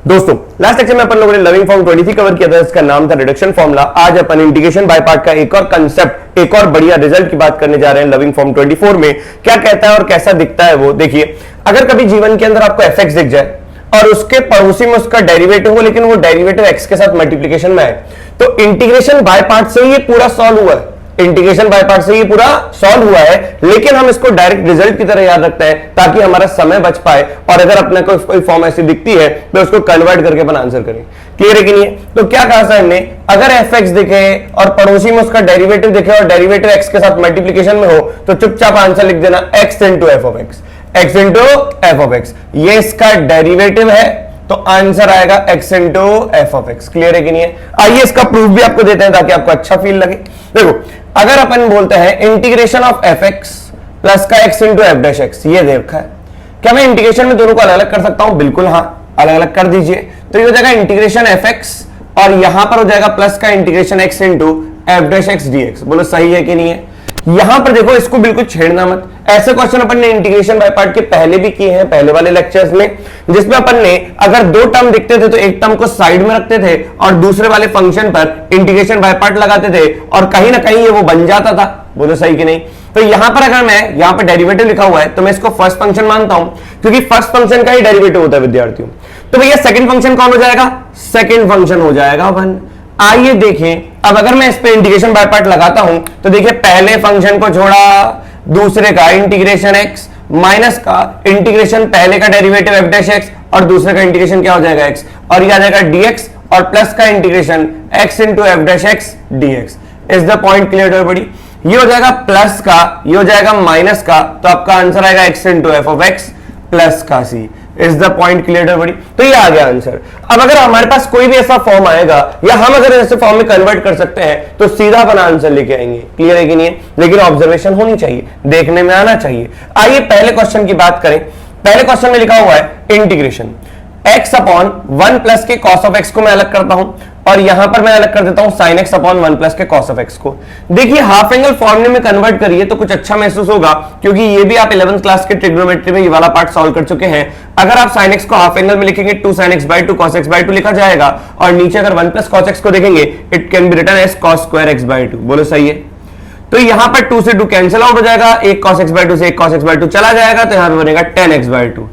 दोस्तों last lecture में अपन लोगों ने लविंग फॉर्म 23 कवर किया था, इसका नाम था रिडक्शन फॉर्मूला। आज अपन इंटीग्रेशन बाय पार्ट का एक और कंसेप्ट, एक और बढ़िया रिजल्ट की बात करने जा रहे हैं। लविंग फॉर्म 24 में क्या कहता है और कैसा दिखता है वो देखिए। अगर कभी जीवन के अंदर आपको fx दिख जाए और उसके पड़ोसी में उसका डेरिवेटिव हो, लेकिन वो डेरिवेटिव x के साथ मल्टीप्लीकेशन में आए, तो इंटीग्रेशन बाय पार्ट से ये पूरा सॉल्व हुआ है। इंटीग्रेशन बाय पार्ट से ये पूरा सॉल्व हुआ है, लेकिन हम इसको डायरेक्ट रिजल्ट की तरह याद रखते हैं ताकि हमारा समय बच पाए। और अगर अपने को कोई फॉर्म ऐसी दिखती है तो उसको कन्वर्ट करके अपन आंसर करें। क्लियर है कि नहीं? तो क्या कहा सर ने, अगर fx दिखे और पड़ोसी में उसका डेरिवेटिव दिखे और डेरिवेटिव x के साथ मल्टीप्लीकेशन में हो, तो चुपचाप आंसर लिख देना x into F of x, x into F of x. ये इसका डेरिवेटिव है तो आंसर आएगा x into F of x. Clear है कि नहीं है? आइए इसका प्रूफ भी आपको देते हैं ताकि आपको अच्छा फील लगे। देखो, अगर अपन बोलते हैं integration of F x plus का x into F dash x, ये दे रखा है, क्या मैं इंटीग्रेशन में दोनों को अलग अलग कर सकता हूं? बिल्कुल हाँ, अलग अलग कर दीजिए। तो ये हो जाएगा इंटीग्रेशन एफ एक्स और यहां पर हो जाएगा प्लस का integration x into F dash x D x. बोलो सही है कि नहीं है? यहां पर देखो, इसको बिल्कुल छेड़ना मत। ऐसे क्वेश्चन अपन ने इंटीग्रेशन बाय पार्ट के पहले भी किए हैं, पहले वाले लेक्चर्स में, जिसमें अपन ने अगर दो टर्म दिखते थे तो एक टर्म को साइड में रखते थे और दूसरे वाले फंक्शन पर इंटीग्रेशन बाय पार्ट लगाते थे और कहीं ना कहीं ये वो बन जाता था। बोलो सही कि नहीं? तो यहां पर अगर मैं यहां पर डेरिवेटिव लिखा हुआ है तो मैं इसको फर्स्ट फंक्शन मानता हूं, क्योंकि फर्स्ट फंक्शन का ही डेरिवेटिव होता है विद्यार्थियों। तो भैया सेकंड फंक्शन कौन हो जाएगा? सेकंड फंक्शन हो जाएगा वन। आइए देखें, अब अगर मैं इस पे इंटीग्रेशन बाय पार्ट लगाता हूं तो देखिए, पहले फंक्शन को छोड़ा, दूसरे का इंटीग्रेशन x माइनस का इंटीग्रेशन पहले का डेरिवेटिव एफ डैश एक्स और दूसरे का इंटीग्रेशन क्या हो जाएगा x, और ये आ जाएगा dx और प्लस का integration x into F dash x dx। Is the point clear है बड़ी? ये हो जाएगा प्लस का, ये हो जाएगा माइनस का, तो आपका आंसर आएगा x into F of x plus का c। Is the point clear बड़ी? तो ये आ गया आंसर। अब अगर हमारे पास कोई भी ऐसा फॉर्म आएगा या हम अगर ऐसे फॉर्म में कन्वर्ट कर सकते हैं तो सीधा अपन आंसर लेके आएंगे। क्लियर है कि नहीं है? लेकिन ऑब्जर्वेशन होनी चाहिए, देखने में आना चाहिए। आइए पहले क्वेश्चन की बात करें। पहले क्वेश्चन में लिखा हुआ है इंटीग्रेशन x अपॉन 1 प्लस के cos ऑफ x को मैं अलग करता हूं और यहां पर मैं अलग कर देता हूं sin x अपॉन 1 प्लस के cos ऑफ x को। देखिए, हाफ एंगल फॉर्मूले में कन्वर्ट करिए तो कुछ अच्छा महसूस होगा, क्योंकि ये भी आप 11th क्लास के ट्रिग्नोमेट्री में ये वाला पार्ट सॉल्व कर चुके हैं। अगर आप sin x को हाफ एंगल में लिखेंगे 2 sin x by 2 cos x by 2 लिखा जाएगा, और नीचे अगर 1 प्लस cos x को देखेंगे it can be written as cos square x by 2। बोलो सही है? तो यहां पर 2 से 2 कैंसिल आउट हो जाएगा, एक cos x by 2 से एक cos x by 2 चला जाएगा, तो यहां पर बनेगा tan x by 2।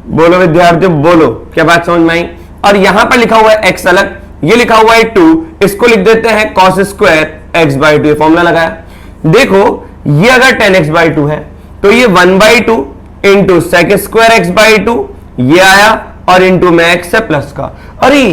बोलो विद्यार्थियों, बोलो क्या बात समझ में आई? और यहां पर लिखा हुआ है x अलग, ये लिखा हुआ है 2, इसको लिख देते हैं cos स्क्वायर x by 2। ये फॉर्मूला लगाया। देखो, ये अगर tan x by 2 है तो ये 1 by 2 into sec square x by 2 ये आया, और इंटू में x है प्लस का। अरे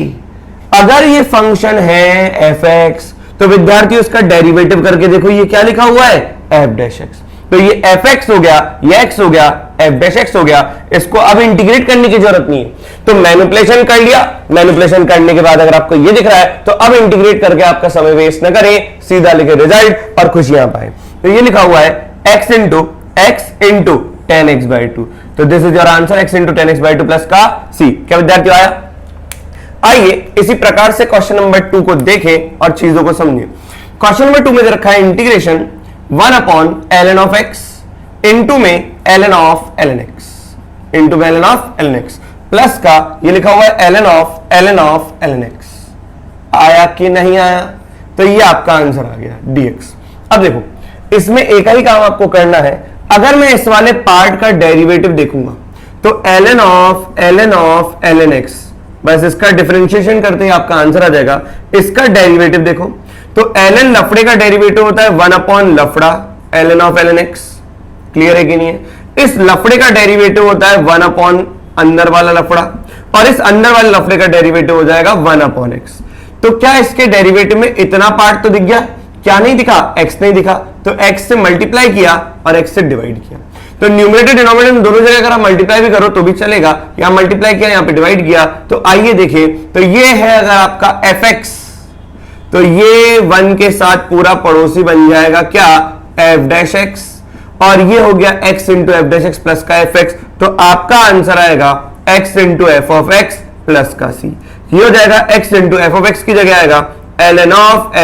अगर ये फंक्शन है fx तो विद्यार्थियों इसका डेरिवेटिव करके देखो, ये क्या लिखा हुआ है? f dash x। तो ये fx हो गया, ये x हो गया, f डैश x हो गया। इसको अब इंटीग्रेट करने की जरूरत नहीं है, तो मैनिपुलेशन कर लिया। मैनिपुलेशन करने के बाद अगर आपको ये दिख रहा है तो अब इंटीग्रेट करके आपका समय वेस्ट न करें, सीधा लिखे रिजल्ट और खुशियां पाए। तो ये लिखा हुआ है x into tan x by 2। तो this is your answer, x into tan x by 2 plus का c। क्या विद्यार्थियों आया? आइए इसी प्रकार से क्वेश्चन नंबर 2 को देखें और चीजों को समझें। क्वेश्चन नंबर 2 में दे रखा है integration 1 upon ln of x into में ln of ln x into में ln of ln x plus का ये लिखा हुआ है ln ऑफ ln x। आया कि नहीं आया? तो ये आपका आंसर आ गया dx। अब देखो, इसमें एक ही काम आपको करना है। अगर मैं इस वाले पार्ट का डेरिवेटिव देखूंगा तो ln ऑफ ln x, बस इसका डिफरेंशिएशन करते ही आपका आंसर आ जाएगा। इसका डेरिवेटिव देखो तो ln लफड़े का डेरिवेटिव होता है 1 अपॉन लफड़ा ln of ln x। Clear है कि नहीं है? इस लफड़े का डेरिवेटिव होता है 1 अपॉन अंदर वाला लफड़ा, और इस अंदर वाले लफड़े का डेरिवेटिव हो जाएगा 1 अपॉन x। तो क्या इसके डेरिवेटिव में इतना पार्ट तो दिख गया? क्या नहीं दिखा? x नहीं दिखा, तो x से मल्टीप्लाई किया और x से डिवाइड किया। तो न्यूमरेटर डिनोमिनेटर में दोनों जगह अगर आप मल्टीप्लाई भी करो तो भी चलेगा। यहां मल्टीप्लाई किया, यहां पे डिवाइड किया। तो आइए देखें, तो ये है अगर आपका fx, तो ये 1 के साथ पूरा पड़ोसी बन जाएगा क्या? f डैश x, और ये हो गया x into F dash X plus का fx। तो आपका आंसर आएगा x into F of x plus का c। ये हो जाएगा x into F of x की जगह आएगा ln of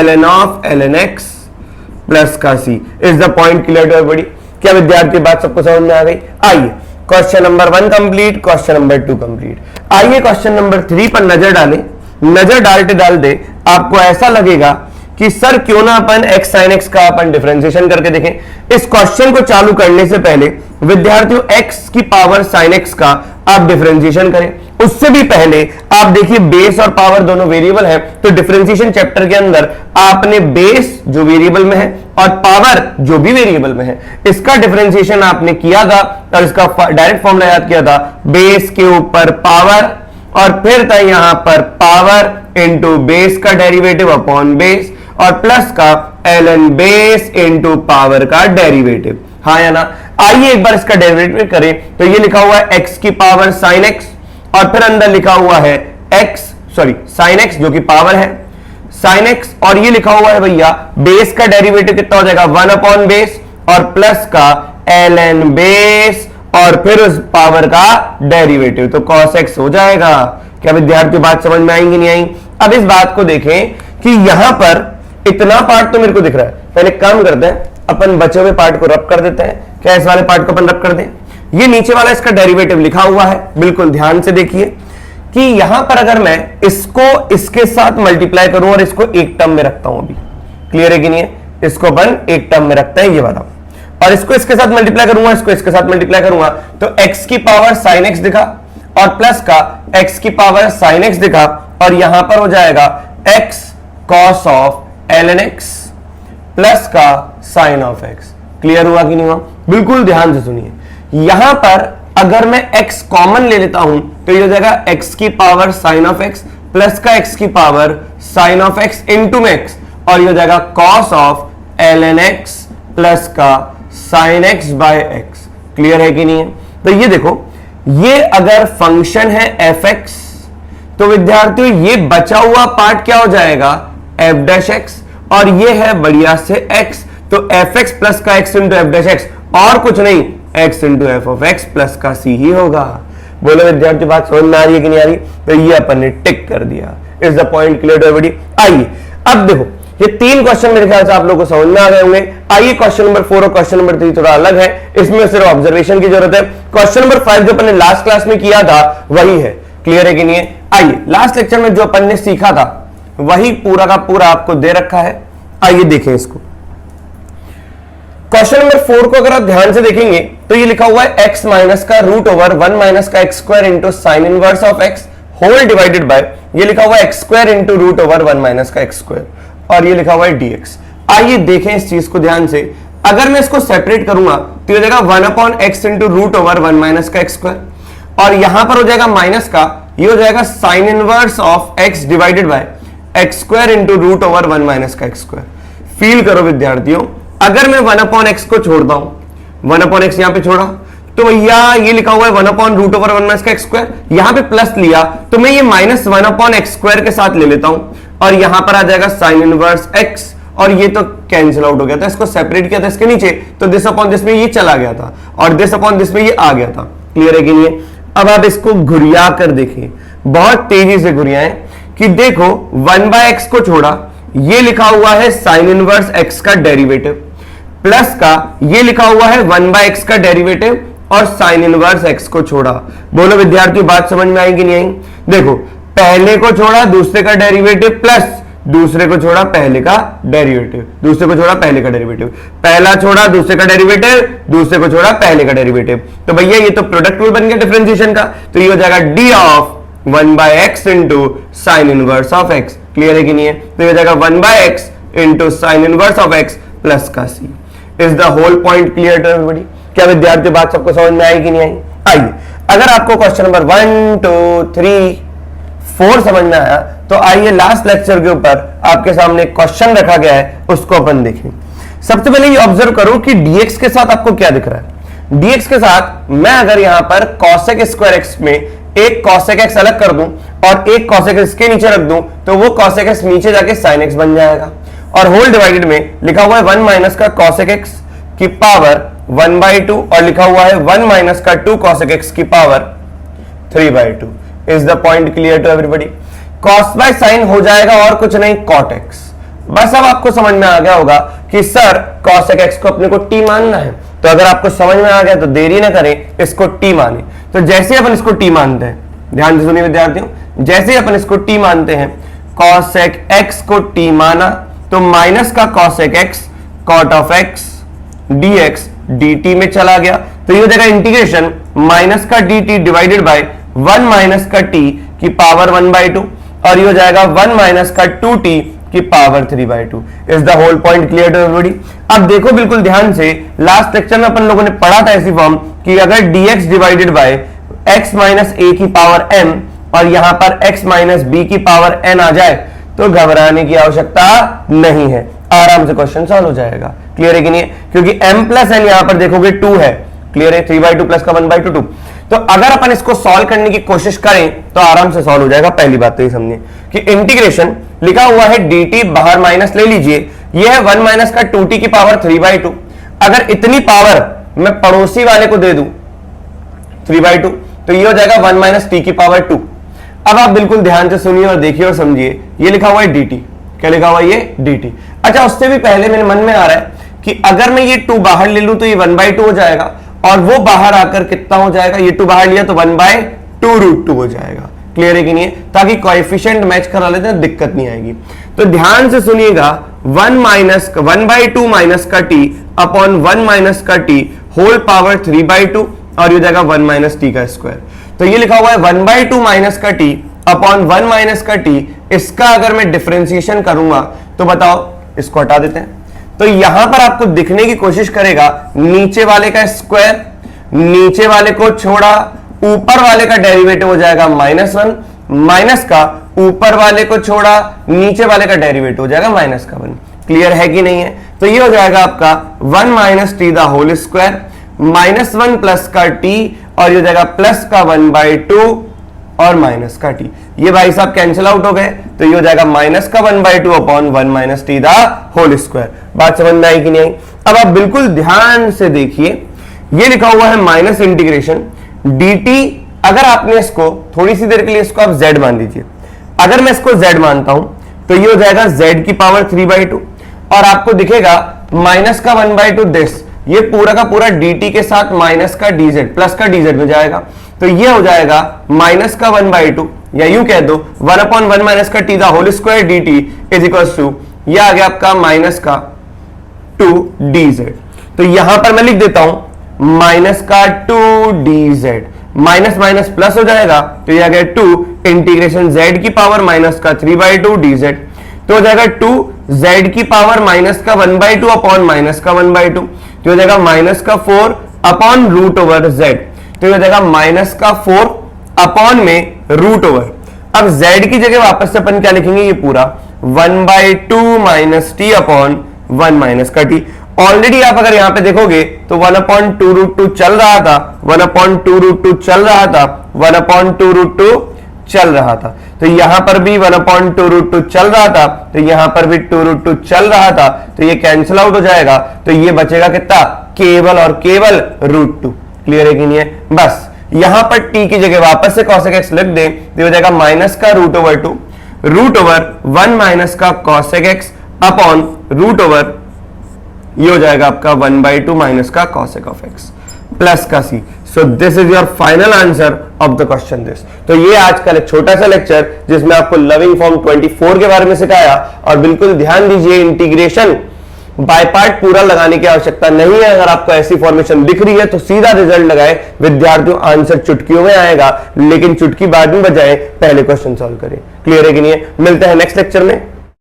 ln x plus का c। Is the point clear to everybody? क्या विद्यार्थी बात सबको समझ में आ गई? आइए question number 1 complete, question number 2 complete. आइए क्वेश्चन नंबर 3 पर नजर डालें। नजर डालते आपको ऐसा लगेगा कि सर क्यों ना अपन x sin x का अपन डिफरेंशिएशन करके देखें। इस क्वेश्चन को चालू करने से पहले विद्यार्थियों x की पावर sin x का आप डिफरेंशिएशन करें। उससे भी पहले आप देखिए बेस और पावर दोनों वेरिएबल है, तो डिफरेंशिएशन चैप्टर के अंदर आपने बेस जो वेरिएबल में है और पावर जो भी वेरिएबल में है इसका डिफरेंशिएशन आपने किया था और इसका डायरेक्ट फॉर्मूला याद किया था, बेस के ऊपर पावर और फिर था यहां पर पावर इंटू बेस का डेरिवेटिव अपॉन बेस और प्लस का ln बेस इंटू पावर का डेरिवेटिव, हाँ या ना। आइए एक बार इसका डेरिवेटिव करें। तो ये लिखा हुआ है x की पावर sin x और फिर अंदर लिखा हुआ है sin x जो कि पावर है sin x, और ये लिखा हुआ है भैया बेस का डेरिवेटिव कितना हो जाएगा 1 अपॉन बेस और प्लस का ln बेस और फिर उस पावर का डेरिवेटिव, तो cos x हो जाएगा। क्या विद्यार्थी बात समझ में आएंगी नहीं आई? अब इस बात को देखें कि यहां पर इतना पार्ट तो मेरे को दिख रहा है, पहले काम करते हैं अपन बचे हुए पार्ट को रब कर देते हैं। क्या इस वाले पार्ट को अपन रब कर दें? ये नीचे वाला इसका डेरिवेटिव लिखा हुआ है, बिल्कुल ध्यान से देखिए कि यहां पर अगर मैं इसको इसके साथ मल्टीप्लाई करूं और इसको एक टर्म में रखता हूं, अभी क्लियर है कि नहीं है? इसको अपन एक टर्म में रखते हैं ये वाला, और इसको इसके साथ मल्टीप्लाई करूंगा, इसको इसके साथ मल्टीप्लाई करूंगा तो x की पावर sin x दिखा और प्लस का x की पावर sin x दिखा और यहां पर हो जाएगा x cos of ln x plus का sin ऑफ x। क्लियर हुआ कि नहीं हुआ? बिल्कुल ध्यान से सुनिए। यहां पर अगर मैं x कॉमन ले लेता हूं तो ये हो जाएगा x की power sin of x plus का x की power sin of x into में x और ये हो जाएगा cos of ln x plus का sin x by x। Clear है कि नहीं है? तो ये देखो, ये अगर फंक्शन है fx तो विद्यार्थियों ये बचा हुआ पार्ट क्या हो जाएगा f डैश x और ये है बढ़िया से x, तो fx प्लस का x into F dash x और कुछ नहीं x into F of x plus का c ही होगा। बोलो विद्यार्थी बात समझ में आ रही है कि नहीं आ रही? तो ये अपन ने टिक कर दिया। Is the point clear to everybody? आइए अब देखो ये 3 क्वेश्चन मेरे ख्याल से आप लोगों को समझ में आ गए होंगे। आइए क्वेश्चन नंबर 4 और क्वेश्चन नंबर 3 थोड़ा अलग है, इसमें सिर्फ ऑब्जर्वेशन की जरूरत है। क्वेश्चन नंबर 5 जो अपन ने लास्ट क्लास में किया था वही है, क्लियर है कि नहीं है? आइए लास्ट लेक्चर में जो अपन ने सीखा था वही पूरा का पूरा आपको दे रखा है। आइए देखें इसको। क्वेश्चन नंबर 4 को अगर आप ध्यान से देखेंगे तो ये लिखा हुआ है x माइनस का रूट ओवर 1 माइनस का X square into sine inverse of x whole divided by, ये लिखा हुआ है X square into root over 1 minus का एक्स स्क्वायर और ये लिखा हुआ है dx। आइए देखें इस चीज को ध्यान से। अगर मैं इसको सेपरेट करूंगा तो ये हो जाएगा 1 upon X into root over 1 minus का एक्स स्क्वायर और यहां पर हो जाएगा माइनस का, ये हो जाएगा sine inverse of x divided by X square into root over 1 minus का एक्स स्क्वायर। फील करो विद्यार्थियों, अगर मैं 1 अपॉन एक्स को छोड़ता हूं, 1 अपॉन एक्स यहां पे छोड़ा तो भैया ये लिखा हुआ है 1 अपॉन रूट ओवर 1 माइनस का एक्स स्क्वायर, यहां पे प्लस लिया तो मैं ये माइनस 1 अपॉन एक्स स्क्वायर के साथ ले लेता हूं और यहां पर आ जाएगा साइन इनवर्स x और ये तो कैंसिल आउट हो गया था। इसको सेपरेट किया था इसके नीचे तो दिस अपॉन दिस में ये चला गया था और दिस अपॉन दिस में ये आ गया था। क्लियर है कि नहीं? अब आप इसको घुरिया कर देखिए, बहुत तेजी से घुरियाएं कि देखो 1 बाय एक्स को छोड़ा, ये लिखा हुआ है साइन इनवर्स x का डेरिवेटिव प्लस का ये लिखा हुआ है 1 बाय एक्स का डेरिवेटिव और साइन इनवर्स x को छोड़ा। बोलो विद्यार्थी बात समझ में आएगी नहीं आई? देखो पहले को छोड़ा दूसरे का डेरिवेटिव प्लस दूसरे को छोड़ा पहले का डेरिवेटिव, दूसरे को छोड़ा पहले का डेरिवेटिव, पहला छोड़ा दूसरे का डेरिवेटिव, दूसरे को छोड़ा पहले का डेरिवेटिव। तो भैया ये तो प्रोडक्ट रूल बन गया डिफरेंशिएशन का, तो ये हो जाएगा d of 1 by X into sine inverse of x। Clear है कि नहीं है? तो ये हो जाएगा 1 by X into sine inverse of x plus का c। Is the whole point clear to everybody? क्या विद्यार्थी बात सबको समझ में आई कि नहीं आई? आइए अगर आपको क्वेश्चन नंबर 1 2 3 4 समझ में आया तो आइए लास्ट लेक्चर के ऊपर आपके सामने क्वेश्चन रखा गया है उसको अपन देखें। सबसे पहले ये ऑब्जर्व करो कि dx के साथ आपको क्या दिख रहा है। dx के साथ मैं अगर यहां पर cosec स्क्वायर x में एक cosec x अलग कर दूं और एक cosec x के नीचे रख दूं तो वो cosec x नीचे जाके sin x बन जाएगा और होल डिवाइडेड में लिखा हुआ है 1 माइनस का cosec x की पावर 1/2 और लिखा हुआ है 1 माइनस का 2 cosec x की power 3/2। Is the point clear to everybody? cos by sine हो जाएगा और कुछ नहीं cot x। बस अब आपको समझ में आ गया होगा कि सर cosec x को अपने को t मानना है तो अगर आपको समझ में आ गया तो देरी ना करें, इसको टी माने। तो जैसे अपन इसको टी मानते हैं, ध्यान से सुनिए विद्यार्थियों, जैसे अपन इसको टी मानते हैं, cosec x को टी माना तो माइनस का cosec x cot of x dx dt में चला गया, तो ये हो जाएगा इंटीग्रेशन माइनस का dt डिवाइडेड बाय 1 माइनस का t की पावर 1/2 और ये हो जाएगा 1 माइनस का 2t की power 3/2। Is the whole point clear to everybody? अब देखो बिल्कुल ध्यान से, लास्ट लेक्चर में अपन लोगों ने पढ़ा था ऐसी फॉर्म कि अगर dx divided by x minus a की पावर m और यहां पर x माइनस b की पावर n आ जाए तो घबराने की आवश्यकता नहीं है, आराम से क्वेश्चन सॉल्व हो जाएगा। क्लियर है कि नहीं? क्योंकि m प्लस n यहां पर देखोगे 2 है। क्लियर है? 3/2 प्लस का 1/2 2। तो अगर अपन इसको सॉल्व करने की कोशिश करें तो आराम से सॉल्व हो जाएगा। पहली बात तो ये समझिए कि इंटीग्रेशन लिखा हुआ है dt, बाहर माइनस ले लीजिए, ये है 1 माइनस का 2t की पावर 3/2। अगर इतनी पावर मैं पड़ोसी वाले को दे दूं 3/2 तो ये हो जाएगा 1 माइनस t की पावर 2। अब आप बिल्कुल ध्यान से सुनिए और देखिए और समझिए, ये लिखा हुआ है dt, क्या लिखा हुआ है? ये dt। अच्छा, उससे भी पहले मेरे मन में आ रहा है कि अगर मैं ये 2 बाहर ले लूं तो ये 1/2 हो जाएगा और वो बाहर आकर कितना हो जाएगा? ये 2 बाहर लिया तो 1/2√2 हो जाएगा। क्लियर है कि नहीं? ताकि कोएफिशिएंट मैच करा लेते हैं, दिक्कत नहीं आएगी। तो ध्यान से सुनिएगा, 1/2 माइनस का t अपॉन 1 माइनस का t होल पावर 3/2 और ये हो जाएगा 1 माइनस t का स्क्वायर। तो ये लिखा हुआ है 1/2 माइनस का t अपॉन 1 माइनस का t, इसका अगर मैं डिफरेंशिएशन करूंगा तो बताओ, इसको हटा देते हैं। तो यहां पर आपको दिखने की कोशिश करेगा नीचे वाले का स्क्वायर, नीचे वाले को छोड़ा, ऊपर वाले का डेरिवेटिव हो जाएगा -1, माइनस का ऊपर वाले को छोड़ा, नीचे वाले का डेरिवेटिव हो जाएगा -1। क्लियर है कि नहीं है? तो ये हो जाएगा आपका 1 minus T the whole square, -1 plus का t और ये हो जाएगा प्लस का 1/2 और माइनस का t। ये भाई साहब कैंसिल आउट हो गए, तो ये हो जाएगा माइनस का 1/2 upon 1 minus T the whole square. बात समझ में आई कि नहीं आई? अब आप बिल्कुल ध्यान से देखिए, ये लिखा हुआ है माइनस इंटीग्रेशन dt। अगर आपने इसको थोड़ी सी देर के लिए इसको आप z मान लीजिए, अगर मैं इसको z मानता हूं तो ये हो जाएगा z की पावर 3/2 और आपको दिखेगा माइनस का 1/2 दिस, ये पूरा का पूरा dt के साथ माइनस का dz प्लस का dz में जाएगा, तो ये हो जाएगा माइनस का 1/2 या यूं कह दो 1/1 माइनस का t the whole square dt is equals to, ये आ गया आपका माइनस का 2dz। तो यहां पर मैं लिख देता हूं माइनस का 2dz, माइनस माइनस प्लस हो जाएगा तो ये आ गया 2 इंटीग्रेशन z की पावर माइनस का 3/2 dz, तो हो जाएगा 2z की पावर माइनस का 1/2 अपॉन माइनस का 1/2, तो हो जाएगा माइनस का 4 अपॉन रूट ओवर z, तो हो जाएगा माइनस का 4 अपॉन में रूट ओवर। अब z की जगह वापस से अपन क्या लिखेंगे? ये पूरा 1/2 माइनस टी अपॉन 1 माइनस का टी। ऑलरेडी आप अगर यहां पे देखोगे तो 1/2√2 चल रहा था, 1/2√2 चल रहा था, 1/2√2 चल रहा था, तो यहां पर भी 1/2√2 चल रहा था, तो यहां पर भी 2√2 चल रहा था, तो ये कैंसिल आउट हो जाएगा, तो ये बचेगा कितना? केवल और केवल √2। क्लियर है कि नहीं है? बस यहां पर t की जगह वापस से cosec x लिख दें तो हो जाएगा माइनस का √2 रूट ओवर 1 माइनस का cosec x upon root over, ये हो जाएगा आपका 1/2 माइनस का cosec ऑफ x प्लस का c। So this is your final answer of the question this. तो ये आज का एक छोटा सा लेक्चर जिसमें आपको लविंग फॉर्म 24 के बारे में सिखाया, और बिल्कुल ध्यान दीजिए इंटीग्रेशन बाय पार्ट पूरा लगाने की आवश्यकता नहीं है। अगर आपको ऐसी फॉर्मेशन दिख रही है तो सीधा रिजल्ट लगाए, विद्यार्थियों आंसर चुटकियों में आएगा, लेकिन चुटकी बाद में बजाए पहले क्वेश्चन सॉल्व करें। क्लियर है कि नहीं है? मिलते हैं नेक्स्ट लेक्चर में।